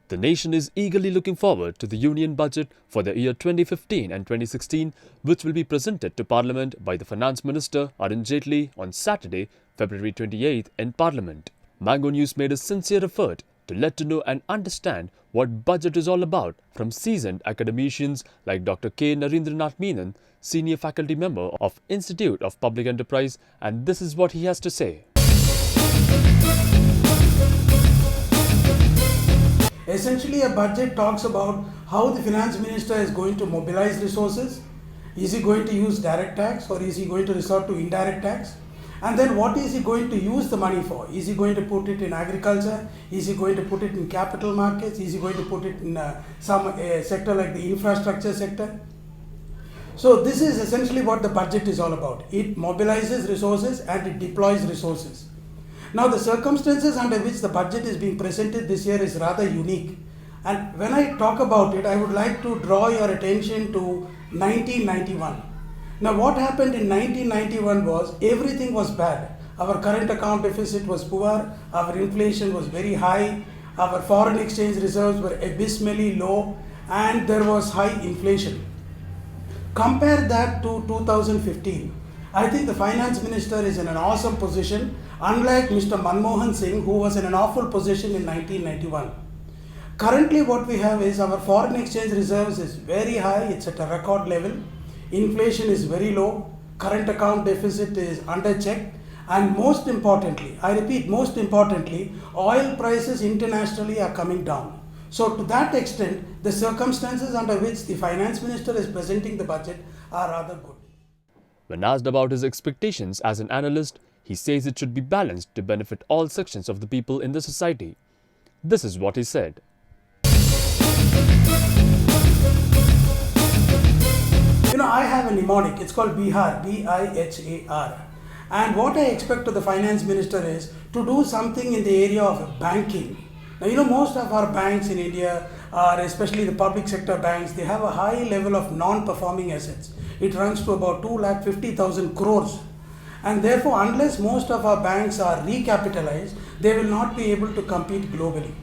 The nation is eagerly looking forward to the Union Budget for the year 2015 and 2016, which will be presented to Parliament by the Finance Minister Arun Jaitley on Saturday, February 28th in Parliament. Mango News made a sincere effort to let to know and understand what budget is all about from seasoned academicians like Dr. Narendranath Menon, senior faculty member of Institute of Public Enterprise, and this is what he has to say. Essentially, a budget talks about how the finance minister is going to mobilize resources. Is he going to use direct tax or is he going to resort to indirect tax? And then what is he going to use the money for? Is he going to put it in agriculture? Is he going to put it in capital markets? Is he going to put it in some sector like the infrastructure sector? So this is essentially what the budget is all about. It mobilizes resources and it deploys resources. Now the circumstances under which the budget is being presented this year is rather unique. And when I talk about it, I would like to draw your attention to 1991. Now what happened in 1991 was everything was bad. Our current account deficit was poor, our inflation was very high, our foreign exchange reserves were abysmally low, and there was high inflation. Compare that to 2015. I think the finance minister is in an awesome position, unlike Mr. Manmohan Singh, who was in an awful position in 1991. Currently what we have is our foreign exchange reserves is very high, it's at a record level. Inflation is very low, current account deficit is under check, and most importantly, I repeat, most importantly, oil prices internationally are coming down. So to that extent, the circumstances under which the finance minister is presenting the budget are rather good. When asked about his expectations as an analyst, he says it should be balanced to benefit all sections of the people in the society. This is what he said. I have a mnemonic, it's called Bihar, B-I-H-A-R. And what I expect of the finance minister is to do something in the area of banking. Now, most of our banks in India, especially the public sector banks, they have a high level of non-performing assets. It runs to about 250,000 crores. And therefore, unless most of our banks are recapitalized, they will not be able to compete globally.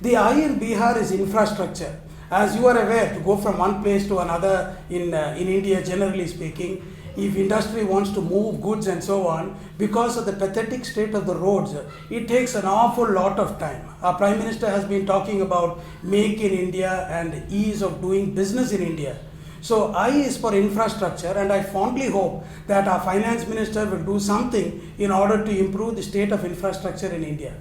The I in Bihar is infrastructure. As you are aware, to go from one place to another in India, generally speaking, if industry wants to move goods and so on, because of the pathetic state of the roads, it takes an awful lot of time. Our Prime Minister has been talking about Make in India and ease of doing business in India. So I is for infrastructure, and I fondly hope that our finance minister will do something in order to improve the state of infrastructure in India.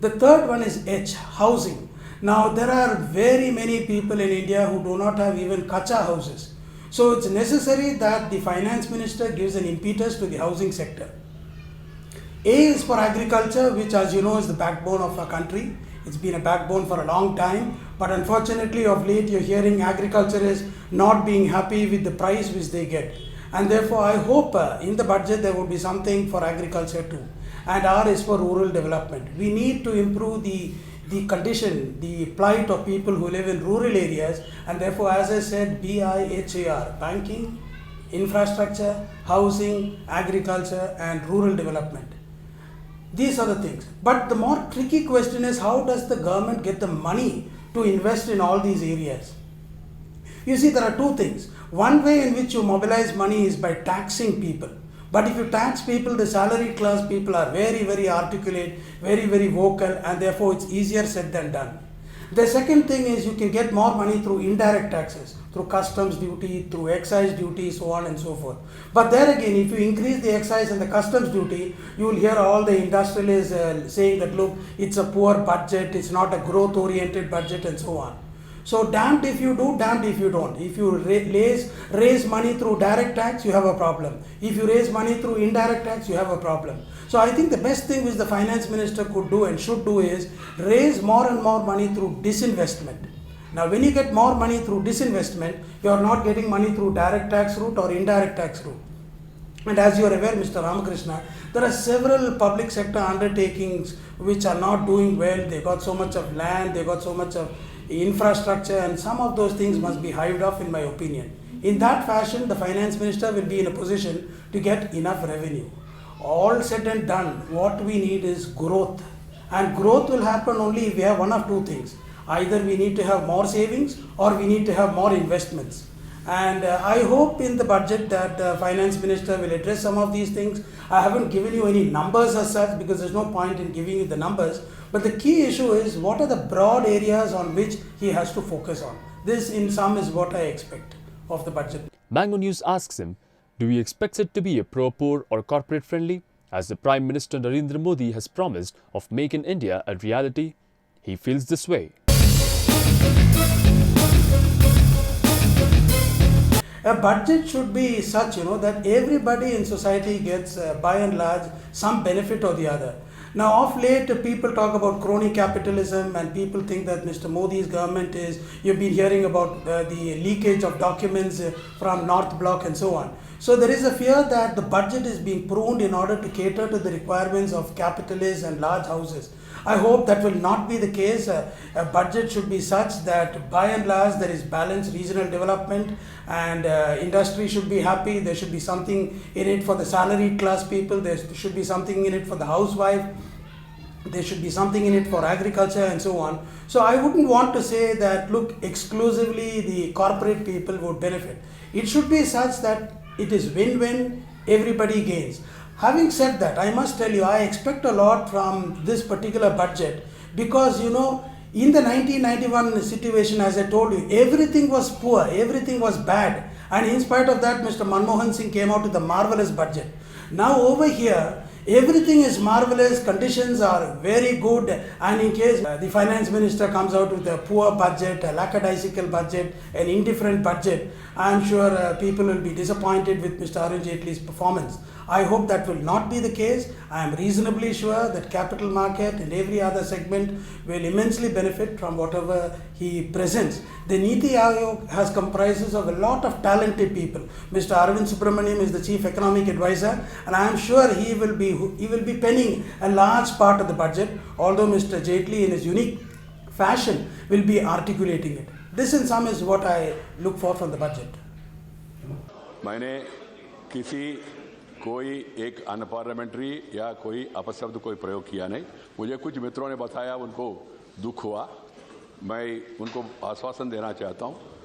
The third one is H, housing. Now there are very many people in India who do not have even kacha houses. So it's necessary that the finance minister gives an impetus to the housing sector. A is for agriculture, which as you know is the backbone of our country. It's been a backbone for a long time, but unfortunately of late you're hearing agriculture is not being happy with the price which they get. And therefore I hope in the budget there will be something for agriculture too. And R is for rural development. We need to improve the condition, the plight of people who live in rural areas, and therefore, as I said, BIHAR, banking, infrastructure, housing, agriculture, and rural development. These are the things. But the more tricky question is, how does the government get the money to invest in all these areas? You see, there are two things. One way in which you mobilize money is by taxing people. But if you tax people, the salaried class people are very, very articulate, very, very vocal, and therefore it's easier said than done. The second thing is you can get more money through indirect taxes, through customs duty, through excise duty, so on and so forth. But there again, if you increase the excise and the customs duty, you will hear all the industrialists saying that, look, it's a poor budget, it's not a growth-oriented budget, and so on. So damned if you do, damned if you don't. If you raise money through direct tax, you have a problem. If you raise money through indirect tax, you have a problem. So I think the best thing which the finance minister could do and should do is raise more and more money through disinvestment. Now when you get more money through disinvestment, you are not getting money through direct tax route or indirect tax route. And as you are aware, Mr. Ramakrishna, there are several public sector undertakings which are not doing well. They got so much of land, they got so much of infrastructure, and some of those things must be hived off, in my opinion. In that fashion, the finance minister will be in a position to get enough revenue. All said and done, what we need is growth. And growth will happen only if we have one of two things. Either we need to have more savings or we need to have more investments. And I hope in the budget that the finance minister will address some of these things. I haven't given you any numbers as such because there's no point in giving you the numbers. But the key issue is what are the broad areas on which he has to focus on. This in sum is what I expect of the budget. Mango News asks him, do he expect it to be a pro-poor or corporate friendly? As the Prime Minister Narendra Modi has promised of making India a reality, he feels this way. A budget should be such, that everybody in society gets, by and large, some benefit or the other. Now, of late, people talk about crony capitalism and people think that Mr. Modi's government is, you've been hearing about the leakage of documents from North Block and so on. So there is a fear that the budget is being pruned in order to cater to the requirements of capitalists and large houses. I hope that will not be the case. A budget should be such that by and large there is balanced regional development and industry should be happy. There should be something in it for the salaried class people. There should be something in it for the housewife. There should be something in it for agriculture and so on. So I wouldn't want to say that, look, exclusively the corporate people would benefit. It should be such that it is win-win, everybody gains. Having said that, I must tell you, I expect a lot from this particular budget because, in the 1991 situation, as I told you, everything was poor, everything was bad. And in spite of that, Mr. Manmohan Singh came out with a marvelous budget. Now over here, everything is marvelous, conditions are very good, and in case the finance minister comes out with a poor budget, a lackadaisical budget, an indifferent budget, I am sure people will be disappointed with Mr. Arun Jaitley's performance. I hope that will not be the case. I am reasonably sure that capital market and every other segment will immensely benefit from whatever he presents. The Niti Aayog has comprises of a lot of talented people. Mr. Arvind Subramaniam is the chief economic advisor, and I am sure he will be penning a large part of the budget, although Mr. Jaitley in his unique fashion will be articulating it. This in sum is what I look for from the budget. मैंने किसी कोई एक unparliamentary या कोई अपशब्द कोई प्रयोग किया नहीं। मुझे कुछ मित्रों ने बताया, उनको दुख हुआ। मैं उनको आश्वासन देना चाहता हूं